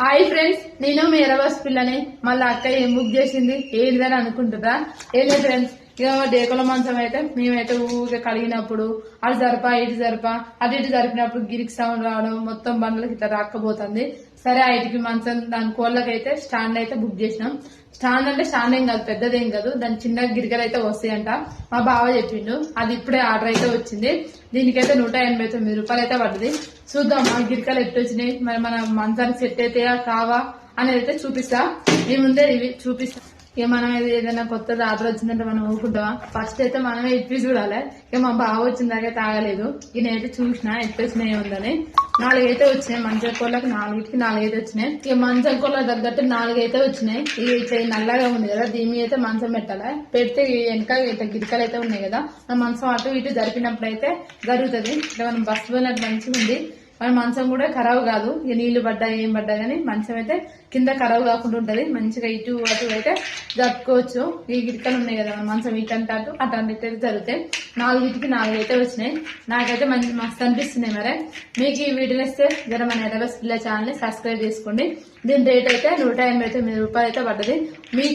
Hi friends, నేను మీ ఎర్రబస్ పిల్లని. మళ్ళీ అక్క ఏం బుక్ చేసింది ఏంటిదని అనుకుంటురా? ఏం లేదు ఫ్రెండ్స్, ఇక డేకుల మంచం అయితే మేమైతే ఊరికే కడిగినప్పుడు అటు జరపా ఇటు జరపా అటు ఇటు జరిపినప్పుడు గిరికి సౌండ్ రావడం, మొత్తం బండ్లకి ఇట్లా రాకపోతుంది. సరే ఐటికి మంచం దాని కోళ్ళకైతే స్టాండ్ అయితే బుక్ చేసినాం. స్టాండ్ అంటే స్టాండ్ ఏం కాదు, పెద్దదేం కాదు, దాని చిన్న గిరికలు అయితే వస్తాయంట. మా బావ చెప్పిండు, అది ఇప్పుడే ఆర్డర్ అయితే వచ్చింది. దీనికైతే 189 రూపాయలు అయితే పడ్డది. చూద్దాం మా గిరికలు ఎట్టు వచ్చినాయి, మరి మన మంచానికి సెట్ అయితే కావా అనేది అయితే చూపిస్తా. మీ ముందే ఇవి చూపిస్తా. ఇక మనం ఏదైనా కొత్తది ఆర్డర్ వచ్చిందంటే మనం ఊరుకుంటామా? ఫస్ట్ అయితే మనమే ఇప్పి చూడాలి. ఇక మా బావ వచ్చిందాకే తాగలేదు. ఇక నేనైతే చూసిన ఎట్టు వచ్చినాయి ఉందని. 4 అయితే వచ్చినాయి. మంచం కోళ్ళకి 4 అయితే వచ్చినాయి. ఇక మంచం కోళ్ళ తగ్గట్టు 4 అయితే వచ్చినాయి. ఇక ఇట్లా నల్లగా ఉంది కదా, దీని మీద అయితే మంచం పెట్టాలి. పెడితే వెనక ఇట్లా గిరికలు అయితే ఉన్నాయి కదా, మన మంచం అటు ఇటు జరిపినప్పుడు అయితే జరుగుతుంది. ఇట్లా మనం బస్సు పోయినట్టు మంచిగా ఉంది. మన మంచం కూడా ఖరాబ్ కాదు. ఇక నీళ్లు పడ్డా ఏం పడ్డా కానీ మంచం అయితే కింద ఖరాబ్ కాకుండా ఉంటది. మంచిగా ఇటు అటు అయితే జరుపుకోవచ్చు. ఈ గిరికలు ఉన్నాయి కదా, మన మంచం ఇటు అంటే అటు అటు అయితే జరుగుతాయి. 4 అయితే వచ్చినాయి. నాకైతే మస్తు అనిపిస్తున్నాయి. మరి మీకు ఈ వీడియో ఇస్తే జర మన ఎర్రబస్ పిల్ల ఛానల్ ని సబ్స్క్రైబ్ చేసుకోండి. దీని రేట్ అయితే 189 రూపాయలు అయితే పడ్డది. మీ